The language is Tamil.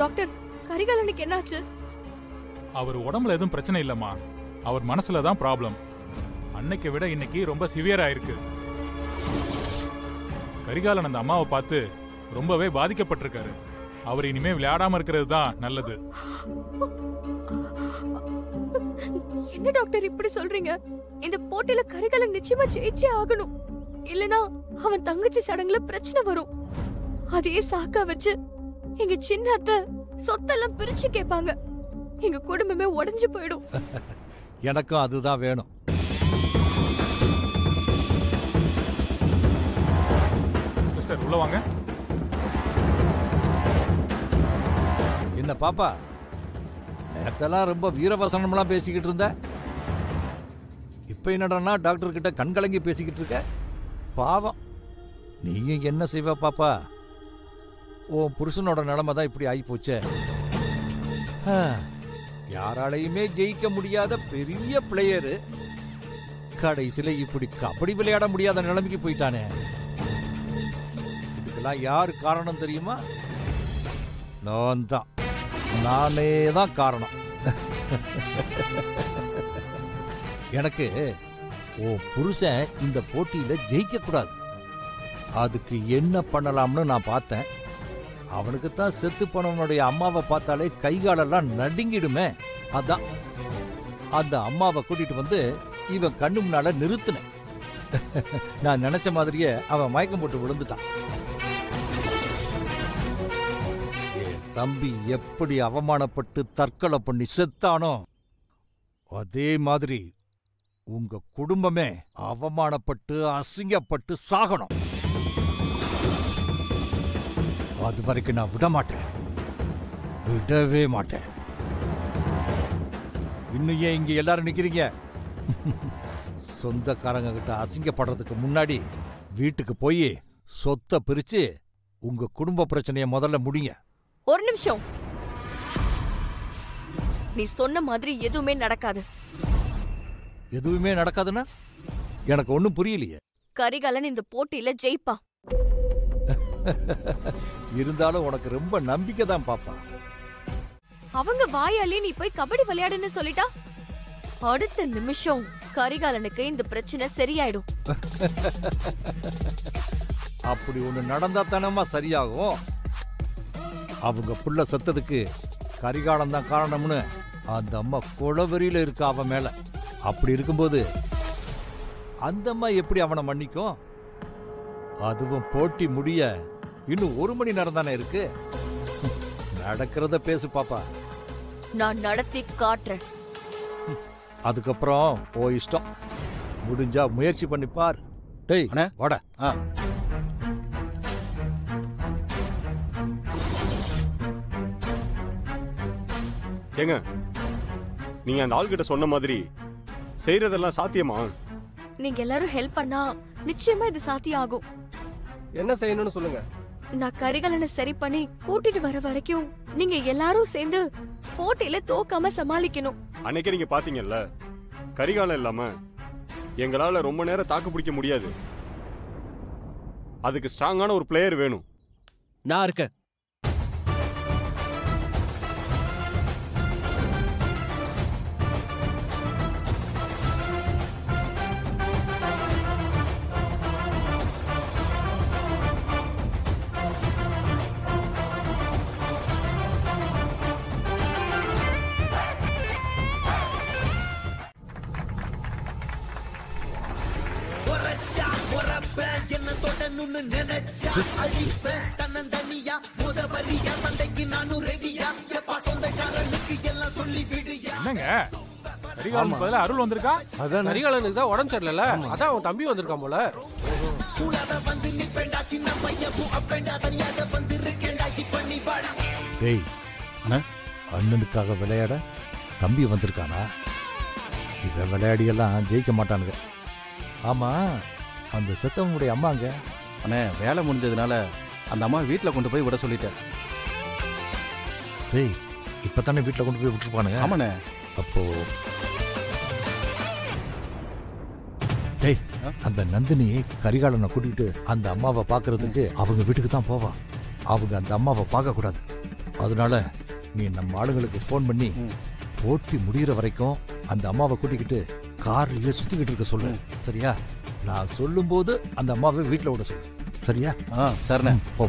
டாக்டர், கரிகாலனுக்கு என்னாச்சு? அவர் உடம்புல எதுவும் பிரச்சனை இல்லம்மா, அவர் மனசுலதான் ப்ராப்ளம். அன்னைக்கு விட இன்னைக்கு ரொம்ப சிவியரா இருக்கு. கரிகாலன் அந்த அம்மாவை பார்த்து ரொம்பவே பாதிக்கப்பட்டிருக்காரு. அவர் இனிமே விளையாடாம இருக்கிறது தான் நல்லது. என்ன டாக்டர் இப்படி சொல்றீங்க? இந்த போட்டியில கரிகாலன் நிச்சயமா ஜெயிச்சே ஆகணும். இல்லனா அவன் தங்கச்சி சடங்குல பிரச்சனை வரும். அதே சாக்கா வச்சு எங்க சின்ன அத்தை சொத்தெல்லாம் பிரிச்சு கேட்பாங்க. எங்க குடும்பமே உடைஞ்சு போயிடும். எனக்கும் அதுதான் வேணும். மிஸ்டர், உள்ள வாங்க. என்ன பாப்பா, நேத்தெல்லாம் ரொம்ப வீரவசனம்லாம் பேசிக்கிட்டு இருந்த, இப்ப என்னடா டாக்டர் கிட்ட கண்கலங்கி பேசிக்கிட்டு இருக்க? பாவம், நீயும் என்ன செய்வ பாப்பா? உன் புருஷனோட நிலைமை தான் இப்படி ஆகி போச்சே. யாராலையுமே ஜெயிக்க முடியாத பெரிய பிளேயரு கடைசியில இப்படி கபடி விளையாட முடியாத நிலைமைக்கு போயிட்டானே. இதுக்கெல்லாம் யாரு காரணம் தெரியுமா? நான் தான், நானே தான் காரணம். எனக்கு உன் புருஷன் இந்த போட்டியில ஜெயிக்க கூடாது. அதுக்கு என்ன பண்ணலாம்னு நான் பார்த்தேன். அவனுக்கு தான் செத்து போனவனுடைய அம்மாவை பார்த்தாலே கைகாலெல்லாம் நடுங்கிடுமே. அதான் அந்த அம்மாவை கூட்டிட்டு வந்து இவன் கண்ணு முன்னால நிறுத்தினேன். நான் நினைச்ச மாதிரியே அவன் மயக்கம் போட்டு விழுந்துட்டான். என் தம்பி எப்படி அவமானப்பட்டு தற்கொலை பண்ணி செத்தானோ அதே மாதிரி உங்க குடும்பமே அவமானப்பட்டு அசிங்கப்பட்டு சாகணும். அது வரைக்கும் நான் விட மாட்டேன், விடவே மாட்டேன். இன்னும் ஏன் இங்க எல்லாரும் நிக்கிறீங்க? சொந்தக்காரங்க கிட்ட அசிங்கப்படுறதுக்கு முன்னாடி வீட்டுக்கு போய் சொத்தை பிரிச்சு உங்க குடும்ப பிரச்சனைய முதல்ல முடிங்க. ஒரு நிமிஷம். நீ சொன்ன மாதிரி எதுவுமே நடக்காது. எதுவுமே நடக்காதுன்னா எனக்கு ஒண்ணும் புரியலையே. கரிகாலன் இந்த போட்டியில ஜெயிப்பா. இருந்தாலும் உனக்கு ரொம்ப நம்பிக்கை தான் பாப்பா. அவங்க வாயாலே நீ போய் கபடி விளையாடுன்னு சொல்லிட்டா அடுத்த நிமிஷம் கரிகாலனுக்கு இந்த பிரச்சனை சரியாயிடும். அப்படி ஒண்ணு நடந்தா தானமா சரியாகும். அவங்க புள்ள செத்ததுக்கு கரிகாலன் தான் காரணம்னு அந்த அம்மா கொலவெறியில இருக்க அவன் மேல. அப்படி இருக்கும்போது அந்த அம்மா எப்படி அவனை மன்னிக்கும்? அதுவும் போட்டி முடிய இன்னும் 1 மணி நேரம் தானே இருக்கு. நடக்கிறத பேசு பாப்பா. நான் நடத்தி காட்டுறேன். அதுக்கப்புறம் ஓ இஷ்டம். முடிஞ்சா முயற்சி பண்ணி பார். டேய் வாடா. ஏங்க, நீங்க அந்த ஆள்கிட்ட சொன்ன மாதிரி செய்யறதெல்லாம் சாத்தியமா? நீங்க எல்லாரும் ஹெல்ப் பண்ணா நிச்சயமா இது சாத்தியம் ஆகும். என்ன செய்யணும்னு சொல்லுங்க. நான் கரிகாலனை சரி பண்ணி கூட்டிட்டு வர வரைக்கும் நீங்க எல்லாரும் சேர்ந்து போட்டியில தோக்காம சமாளிக்கணும். அன்னைக்கு நீங்க பாத்தீங்கல்ல, கரிகாலம் இல்லாம எங்களால ரொம்ப நேரம் தாக்கு பிடிக்க முடியாது. அதுக்கு ஸ்ட்ராங்கான ஒரு பிளேயர் வேணும். நான் இருக்கேன். என்னங்க, கரிகாலன் பதிலா அருள் வந்திருக்கா? கரிகாலனுக்கு தான் உடம்பு சரியில்லை, அதான் அவன் தம்பி வந்திருக்கான் போல. டேய் அண்ணனுக்காக விளையாட தம்பி வந்திருக்கானா? இத விளையாடியெல்லாம் ஜெயிக்க மாட்டானுங்க. ஆமா, அந்த செத்தவனுடைய அம்மாங்க? அண்ணே, வேலை முடிஞ்சதுனால அந்த அம்மா வீட்டுல கொண்டு போய் விட சொல்லிட்டேன். டேய், இப்பதானே வீட்டுல கொண்டு போய் விட்டுருப்பானுங்க. ஆமாண்ணே. அப்போ டேய், அந்த நந்தினி கரிகாலனை கூட்டிட்டு அந்த அம்மாவை பாக்குறதுக்கு அவங்க வீட்டுக்கு தான் போவா. அவங்க அந்த அம்மாவை பார்க்க கூடாது. அதனால நீ நம்ம ஆளுங்களுக்கு ஃபோன் பண்ணி போட்டி முடிகிற வரைக்கும் அந்த அம்மாவை கூட்டிக்கிட்டு கார்லயே சுத்திக்கிட்டு இருக்க சொல்லு. சரியா? நான் சொல்லும் போது அந்த அம்மாவை வீட்டுல விட சொல்லு. சரியா? சரிண்ணே. போ.